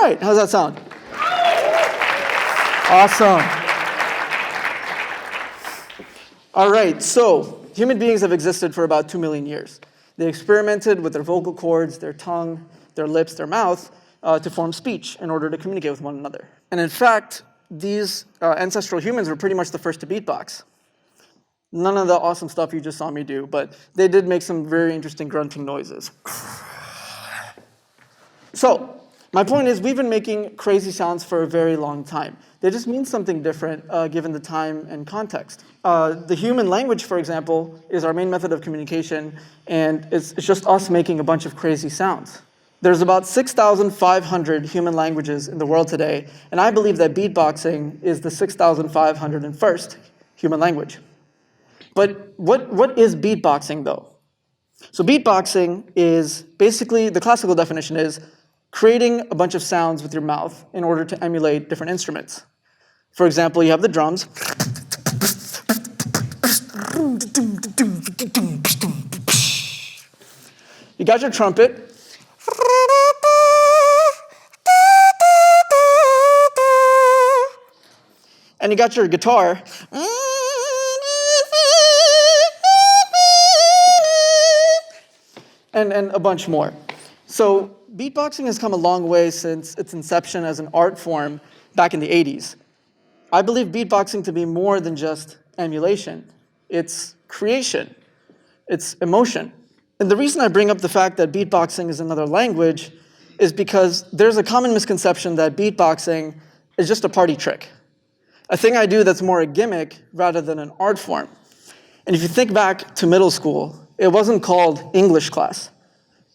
right, how's that sound? Awesome. All right, so human beings have existed for about 2 million years. They experimented with their vocal cords, their tongue, their lips, their mouth to form speech in order to communicate with one another. And in fact, these ancestral humans were pretty much the first to beatbox. None of the awesome stuff you just saw me do, but they did make some very interesting grunting noises. So, my point is we've been making crazy sounds for a very long time. They just mean something different given the time and context. The human language, for example, is our main method of communication, and it's just us making a bunch of crazy sounds. There's about 6,500 human languages in the world today, and I believe that beatboxing is the 6,501st human language. But what is beatboxing, though? So beatboxing is basically, the classical definition is creating a bunch of sounds with your mouth in order to emulate different instruments. For example, you have the drums. You got your trumpet. And you got your guitar. And a bunch more. So beatboxing has come a long way since its inception as an art form back in the 80s. I believe beatboxing to be more than just emulation. It's creation. It's emotion. And the reason I bring up the fact that beatboxing is another language is because there's a common misconception that beatboxing is just a party trick. A thing I do that's more a gimmick rather than an art form. And if you think back to middle school, it wasn't called English class.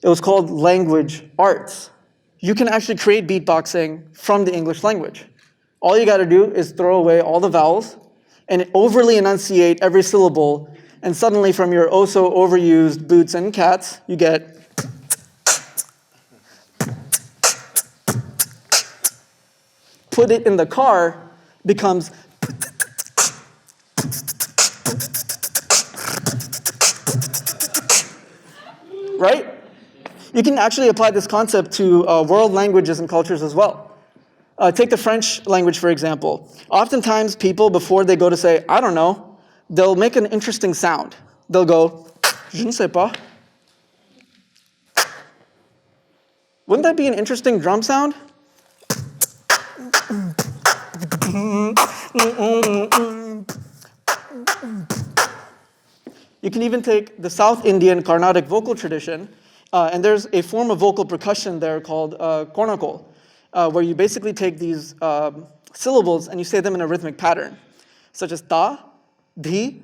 It was called language arts. You can actually create beatboxing from the English language. All you got to do is throw away all the vowels and overly enunciate every syllable, and suddenly from your oh-so overused boots and cats, you get put it in the car becomes right? You can actually apply this concept to world languages and cultures as well. Take the French language, for example. Oftentimes, people, before they go to say, I don't know, they'll make an interesting sound. They'll go, je ne sais pas. Wouldn't that be an interesting drum sound? You can even take the South Indian Carnatic vocal tradition, and there's a form of vocal percussion there called cornakol, where you basically take these syllables and you say them in a rhythmic pattern, such as ta, dhi,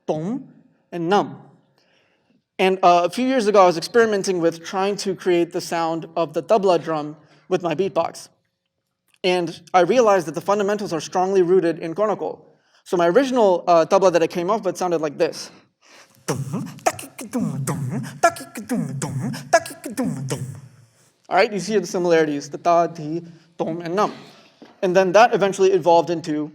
tom, and nam. And a few years ago, I was experimenting with trying to create the sound of the tabla drum with my beatbox. And I realized that the fundamentals are strongly rooted in cornakol. So my original tabla that I came up with sounded like this. All right, you see the similarities, the ta, di, tom, and nam. And then that eventually evolved into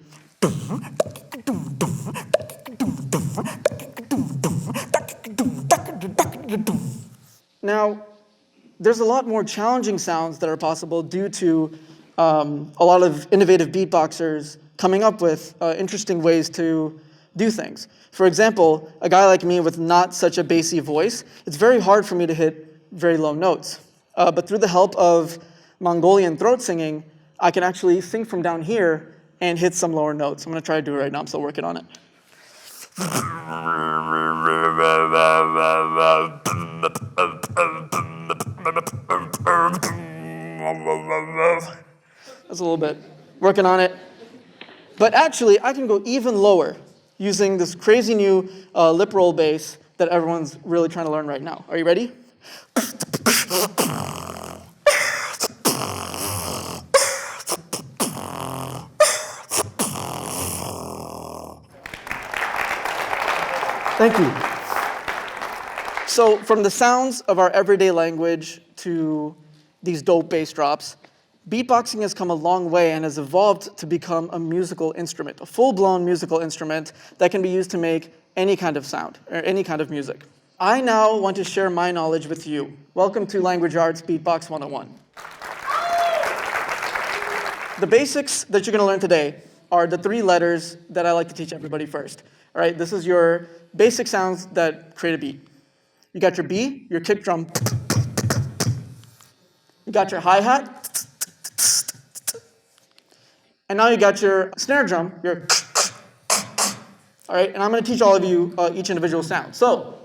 Now, there's a lot more challenging sounds that are possible due to a lot of innovative beatboxers coming up with interesting ways to do things. For example, a guy like me with not such a bassy voice, it's very hard for me to hit very low notes. But through the help of Mongolian throat singing, I can actually sing from down here and hit some lower notes. I'm going to try to do it right now. I'm still working on it. That's a little bit. Working on it. But actually, I can go even lower using this crazy new lip roll bass that everyone's really trying to learn right now. Are you ready? Thank you. So from the sounds of our everyday language to these dope bass drops, beatboxing has come a long way and has evolved to become a musical instrument, a full-blown musical instrument that can be used to make any kind of sound or any kind of music. I now want to share my knowledge with you. Welcome to Language Arts Beatbox 101. the basics that you're going to learn today are the 3 letters that I like to teach everybody first. All right, this is your basic sounds that create a beat. You got your B, your kick drum. You got your hi-hat. And now you got your snare drum, your. All right, and I'm going to teach all of you each individual sound. So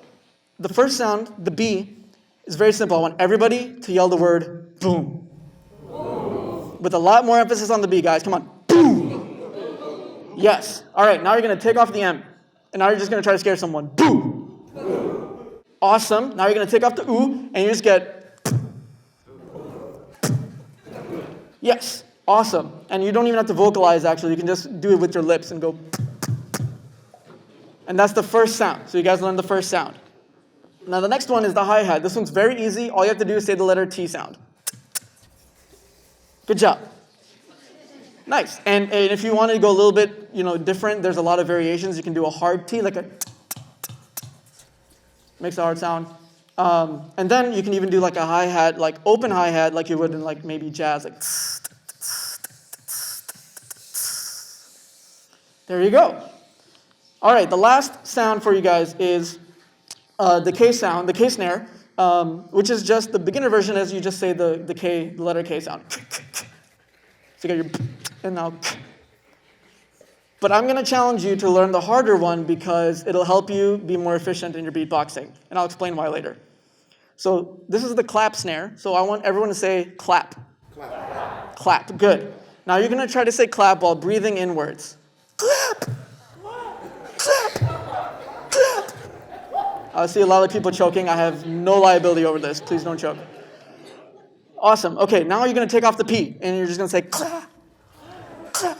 the first sound, the B, is very simple. I want everybody to yell the word boom. Boom. With a lot more emphasis on the B, guys. Come on. Boom. Yes. All right, now you're going to take off the M. And now you're just going to try to scare someone. Boom. Boom. Awesome. Now you're going to take off the ooh, and you just get. Yes. Awesome. And you don't even have to vocalize, actually. You can just do it with your lips and go. And that's the first sound. So you guys learned the first sound. Now the next one is the hi-hat. This one's very easy. All you have to do is say the letter T sound. Good job. Nice. And if you wanted to go a little bit, different, there's a lot of variations. You can do a hard T, like a. Makes a hard sound. And then you can even do like a hi-hat, like open hi-hat, like you would in like maybe jazz, like. There you go. All right, the last sound for you guys is the K sound, the K snare, which is just the beginner version as you just say the letter K sound. So you got your, and now. But I'm going to challenge you to learn the harder one because it'll help you be more efficient in your beatboxing. And I'll explain why later. So this is the clap snare. So I want everyone to say clap. Clap. Clap, good. Now you're going to try to say clap while breathing inwards. Clap! Clap! Clap! I see a lot of people choking. I have no liability over this. Please don't choke. Awesome. Okay, now you're going to take off the P, and you're just going to say clap. Clap.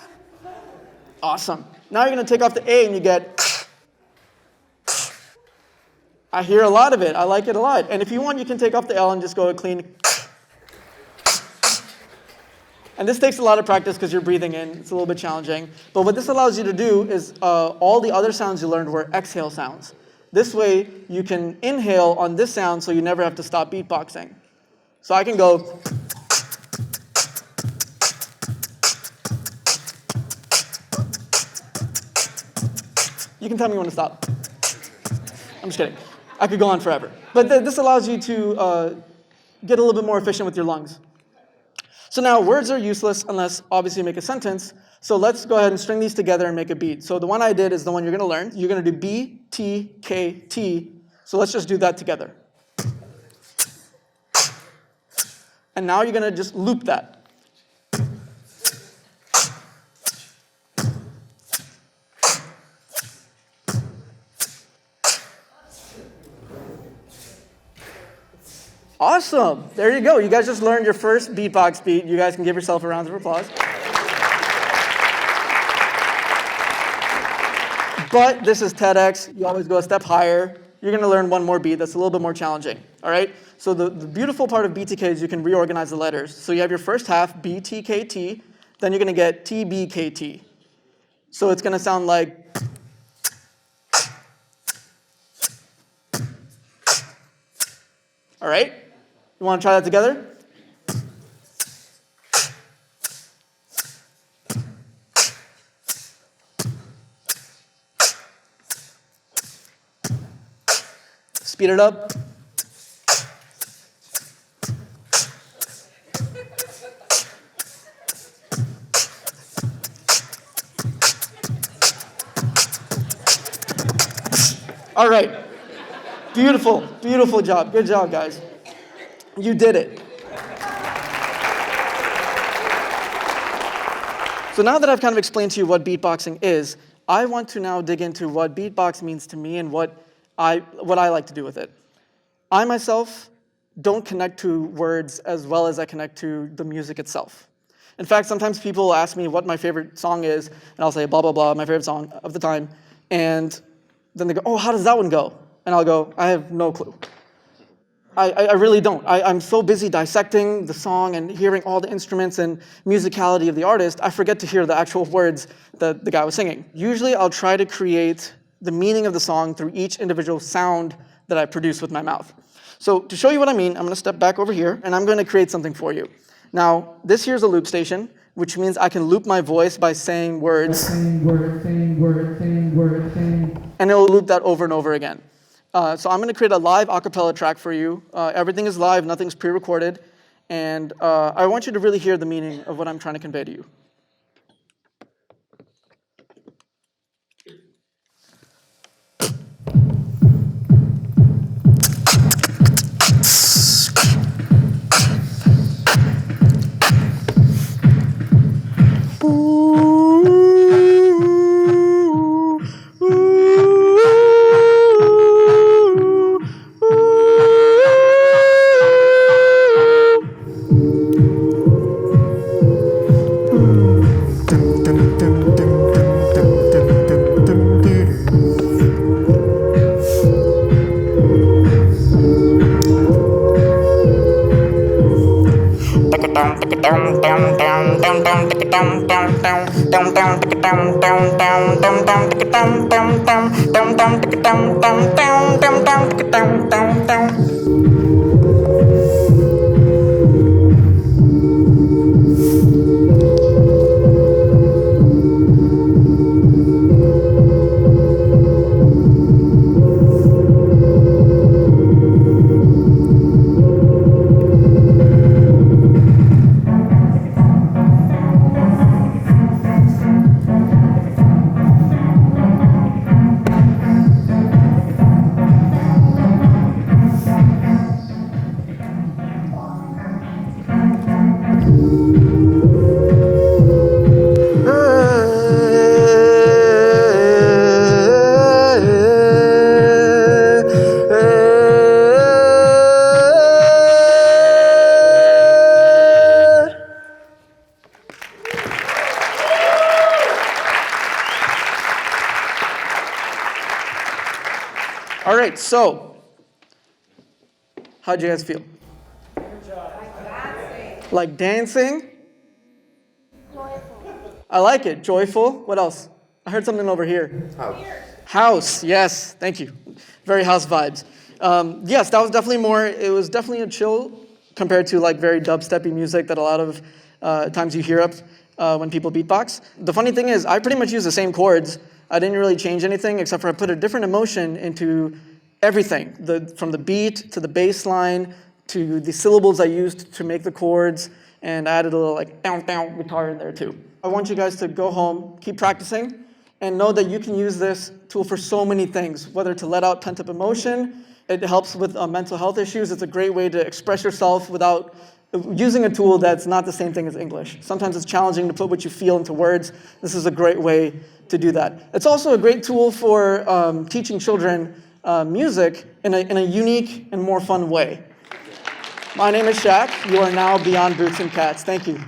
Awesome. Now you're going to take off the A, and you get. I hear a lot of it. I like it a lot. And if you want, you can take off the L and just go a clean. And this takes a lot of practice because you're breathing in. It's a little bit challenging. But what this allows you to do is all the other sounds you learned were exhale sounds. This way, you can inhale on this sound so you never have to stop beatboxing. So I can go. You can tell me when to stop. I'm just kidding. I could go on forever. But this allows you to get a little bit more efficient with your lungs. So now words are useless unless obviously you make a sentence. So let's go ahead and string these together and make a beat. So the one I did is the one you're going to learn. You're going to do B, T, K, T. So let's just do that together. And now you're going to just loop that. Awesome. There you go. You guys just learned your first beatbox beat. You guys can give yourself a round of applause. But this is TEDx. You always go a step higher. You're going to learn one more beat that's a little bit more challenging. All right? So the beautiful part of BTK is you can reorganize the letters. So you have your first half, B, T, K, T. Then you're going to get T, B, K, T. So it's going to sound like. All right? You want to try that together? Speed it up. All right. Beautiful, beautiful job. Good job, guys. You did it. So now that I've kind of explained to you what beatboxing is, I want to now dig into what beatbox means to me and what I like to do with it. I myself don't connect to words as well as I connect to the music itself. In fact, sometimes people will ask me what my favorite song is, and I'll say blah, blah, blah, my favorite song of the time. And then they go, oh, how does that one go? And I'll go, I have no clue. I really don't. I'm so busy dissecting the song and hearing all the instruments and musicality of the artist, I forget to hear the actual words that the guy was singing. Usually I'll try to create the meaning of the song through each individual sound that I produce with my mouth. So to show you what I mean, I'm going to step back over here, and I'm going to create something for you. Now, this here's a loop station. which means I can loop my voice by saying words. Saying word, saying word, saying word, saying. And it'll loop that over and over again. So I'm going to create a live a cappella track for you. Everything is live, nothing's pre-recorded. And I want you to really hear the meaning of what I'm trying to convey to you. All right, so how'd you guys feel? Like dancing? Joyful. I like it. Joyful. What else? I heard something over here. House. Yes. Thank you. Very house vibes. Yes, that was definitely more. It was definitely a chill compared to like very dubsteppy music that a lot of times you hear up when people beatbox. The funny thing is, I pretty much use the same chords. I didn't really change anything except for I put a different emotion into everything, from the beat to the bass line to the syllables I used to make the chords, and I added a little like down guitar in there too. I want you guys to go home, keep practicing, and know that you can use this tool for so many things, whether to let out pent-up emotion. It helps with mental health issues. It's a great way to express yourself without using a tool that's not the same thing as English. Sometimes it's challenging to put what you feel into words. This is a great way to do that. It's also a great tool for teaching children music in a unique and more fun way. My name is Shaq. You are now Beyond Boots and Cats. Thank you.